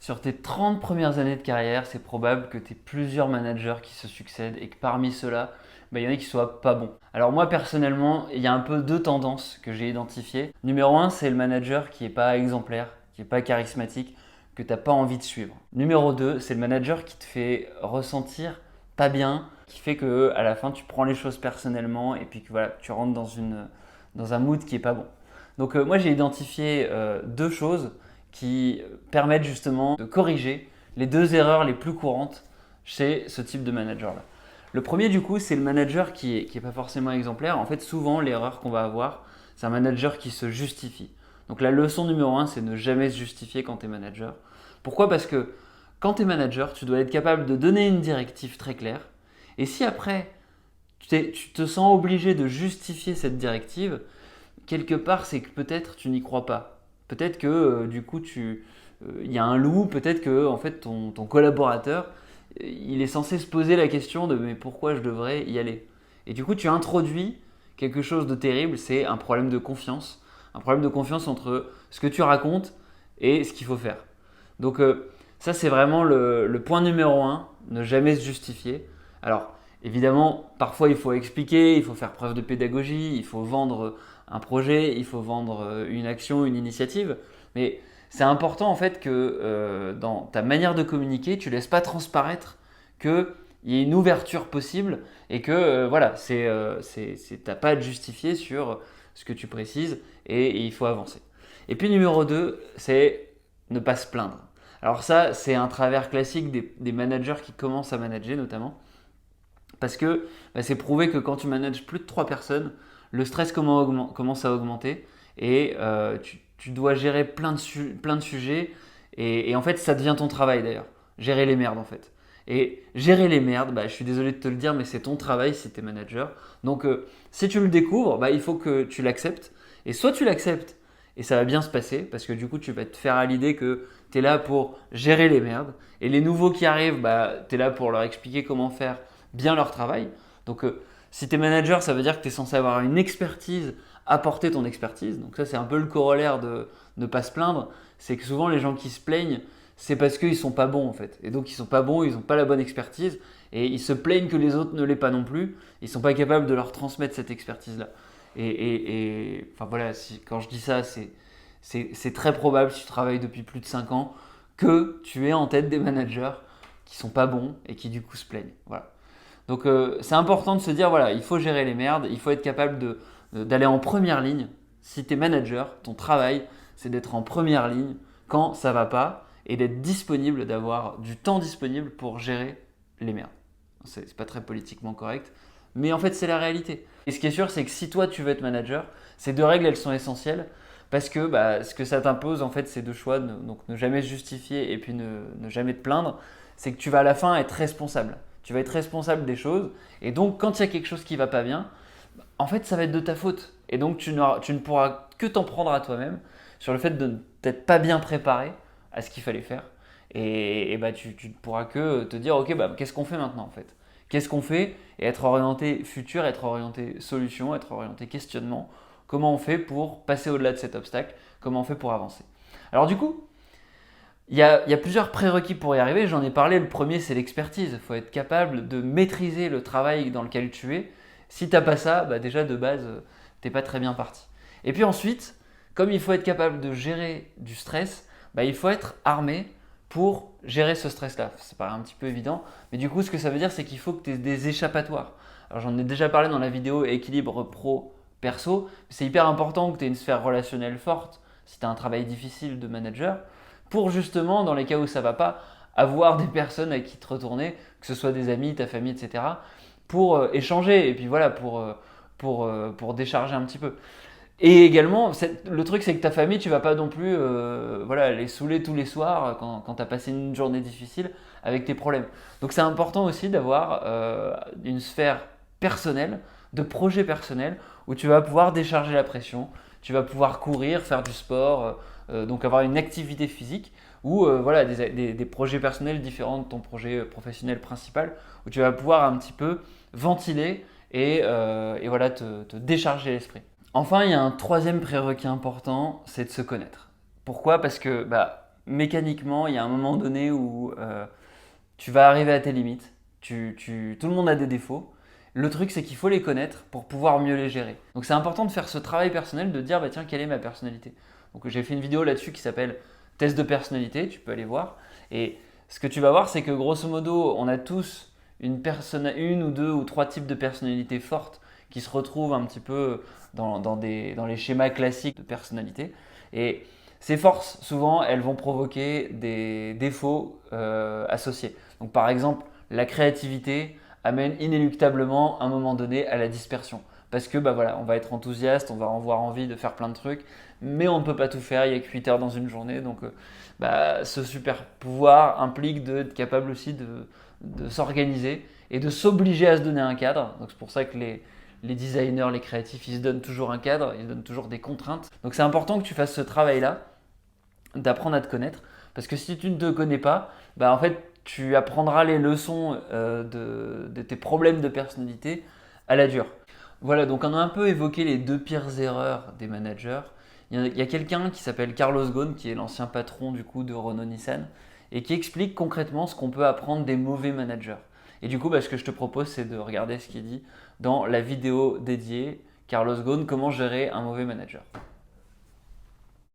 Sur tes 30 premières années de carrière, c'est probable que tu aies plusieurs managers qui se succèdent et que parmi ceux-là, il y en a qui soient pas bons. Alors moi personnellement, il y a un peu deux tendances que j'ai identifiées. Numéro un, c'est le manager qui n'est pas exemplaire, qui n'est pas charismatique, que tu n'as pas envie de suivre. Numéro 2, c'est le manager qui te fait ressentir pas bien, qui fait que à la fin tu prends les choses personnellement et puis que voilà, tu rentres dans un mood qui est pas bon. Donc moi j'ai identifié deux choses qui permettent justement de corriger les deux erreurs les plus courantes chez ce type de manager-là. Le premier du coup, c'est le manager qui est pas forcément exemplaire. En fait, souvent l'erreur qu'on va avoir, c'est un manager qui se justifie. Donc la leçon numéro un, c'est ne jamais se justifier quand tu es manager. Pourquoi? Parce que quand tu es manager, tu dois être capable de donner une directive très claire. Et si après, tu te sens obligé de justifier cette directive, quelque part, c'est que peut-être tu n'y crois pas. Peut-être que du coup, il y a un loup, peut-être que en fait, ton collaborateur, il est censé se poser la question de mais pourquoi je devrais y aller? Et du coup, tu introduis quelque chose de terrible, c'est un problème de confiance. Un problème de confiance entre ce que tu racontes et ce qu'il faut faire. Donc ça, c'est vraiment le point numéro un, ne jamais se justifier. Alors, évidemment, parfois, il faut expliquer, il faut faire preuve de pédagogie, il faut vendre un projet, il faut vendre une action, une initiative. Mais c'est important en fait que dans ta manière de communiquer, tu ne laisses pas transparaître qu'il y ait une ouverture possible et que voilà, t'as pas à te justifier sur ce que tu précises et il faut avancer. Et puis numéro 2, c'est ne pas se plaindre. Alors ça, c'est un travers classique des managers qui commencent à manager notamment. Parce que c'est prouvé que quand tu manages plus de 3 personnes, le stress commence à augmenter et tu dois gérer plein de sujets et en fait ça devient ton travail d'ailleurs. Gérer les merdes en fait. Et gérer les merdes, je suis désolé de te le dire, mais c'est ton travail si tu es manager. Donc si tu le découvres, il faut que tu l'acceptes. Et soit tu l'acceptes et ça va bien se passer parce que du coup tu vas te faire à l'idée que tu es là pour gérer les merdes. Et les nouveaux qui arrivent, tu es là pour leur expliquer comment faire bien leur travail. Donc si tu es manager, ça veut dire que tu es censé avoir une expertise, apporter ton expertise. Donc ça, c'est un peu le corollaire de ne pas se plaindre. C'est que souvent, les gens qui se plaignent, c'est parce qu'ils sont pas bons en fait. Et donc, ils sont pas bons, ils n'ont pas la bonne expertise. Et ils se plaignent que les autres ne l'aient pas non plus. Ils sont pas capables de leur transmettre cette expertise-là. Enfin voilà, quand je dis ça, c'est très probable, si tu travailles depuis plus de 5 ans, que tu es en tête des managers qui sont pas bons et qui du coup se plaignent. Voilà. Donc c'est important de se dire, voilà, il faut gérer les merdes, il faut être capable d'aller en première ligne. Si tu es manager, ton travail, c'est d'être en première ligne quand ça va pas et d'être disponible, d'avoir du temps disponible pour gérer les merdes. C'est pas très politiquement correct, mais en fait c'est la réalité. Et ce qui est sûr, c'est que si toi tu veux être manager, ces deux règles elles sont essentielles parce que ce que ça t'impose en fait, c'est deux choix, donc ne jamais se justifier et puis ne jamais te plaindre, c'est que tu vas à la fin être responsable. Tu vas être responsable des choses. Et donc, quand il y a quelque chose qui ne va pas bien, en fait, ça va être de ta faute. Et donc, tu ne pourras que t'en prendre à toi-même sur le fait de n'être pas bien préparé à ce qu'il fallait faire. Et tu ne pourras que te dire, ok, qu'est-ce qu'on fait maintenant en fait? Qu'est-ce qu'on fait? Et être orienté futur, être orienté solution, être orienté questionnement. Comment on fait pour passer au-delà de cet obstacle? Comment on fait pour avancer? Alors du coup, il y a plusieurs prérequis pour y arriver, j'en ai parlé. Le premier, c'est l'expertise. Il faut être capable de maîtriser le travail dans lequel tu es. Si tu n'as pas ça, déjà de base, tu n'es pas très bien parti. Et puis ensuite, comme il faut être capable de gérer du stress, il faut être armé pour gérer ce stress-là. Ça paraît un petit peu évident, mais du coup, ce que ça veut dire, c'est qu'il faut que tu aies des échappatoires. Alors j'en ai déjà parlé dans la vidéo équilibre pro-perso. C'est hyper important que tu aies une sphère relationnelle forte si tu as un travail difficile de manager, pour justement, dans les cas où ça ne va pas, avoir des personnes à qui te retourner, que ce soit des amis, ta famille, etc., pour échanger et puis voilà, pour décharger un petit peu. Et également, le truc, c'est que ta famille, tu vas pas non plus les saouler tous les soirs quand tu as passé une journée difficile avec tes problèmes. Donc c'est important aussi d'avoir une sphère personnelle, de projet personnel, où tu vas pouvoir décharger la pression, tu vas pouvoir courir, faire du sport, donc avoir une activité physique, ou des projets personnels différents de ton projet professionnel principal, où tu vas pouvoir un petit peu ventiler et voilà, te décharger l'esprit. Enfin, il y a un troisième prérequis important, c'est de se connaître. Pourquoi? Parce que mécaniquement, il y a un moment donné où tu vas arriver à tes limites. Tout le monde a des défauts. Le truc, c'est qu'il faut les connaître pour pouvoir mieux les gérer. Donc c'est important de faire ce travail personnel, de dire, bah, tiens, quelle est ma personnalité? Donc j'ai fait une vidéo là-dessus qui s'appelle Test de personnalité, tu peux aller voir. Et ce que tu vas voir, c'est que grosso modo, on a tous une ou deux ou trois types de personnalités fortes qui se retrouvent un petit peu dans les schémas classiques de personnalité. Et ces forces, souvent, elles vont provoquer des défauts associés. Donc par exemple, la créativité amène inéluctablement à un moment donné à la dispersion. Parce que bah voilà, on va être enthousiaste, on va avoir envie de faire plein de trucs, mais on ne peut pas tout faire, il n'y a que 8 heures dans une journée. Donc bah, ce super pouvoir implique d'être capable aussi de s'organiser et de s'obliger à se donner un cadre. Donc c'est pour ça que les designers, les créatifs, ils se donnent toujours un cadre, ils se donnent toujours des contraintes. Donc c'est important que tu fasses ce travail-là, d'apprendre à te connaître. Parce que si tu ne te connais pas, bah en fait, tu apprendras les leçons de tes problèmes de personnalité à la dure. Voilà, donc on a un peu évoqué les deux pires erreurs des managers. Il y a quelqu'un qui s'appelle Carlos Ghosn, qui est l'ancien patron du coup de Renault-Nissan, et qui explique concrètement ce qu'on peut apprendre des mauvais managers. Et du coup, bah, ce que je te propose, c'est de regarder ce qu'il dit dans la vidéo dédiée Carlos Ghosn, comment gérer un mauvais manager.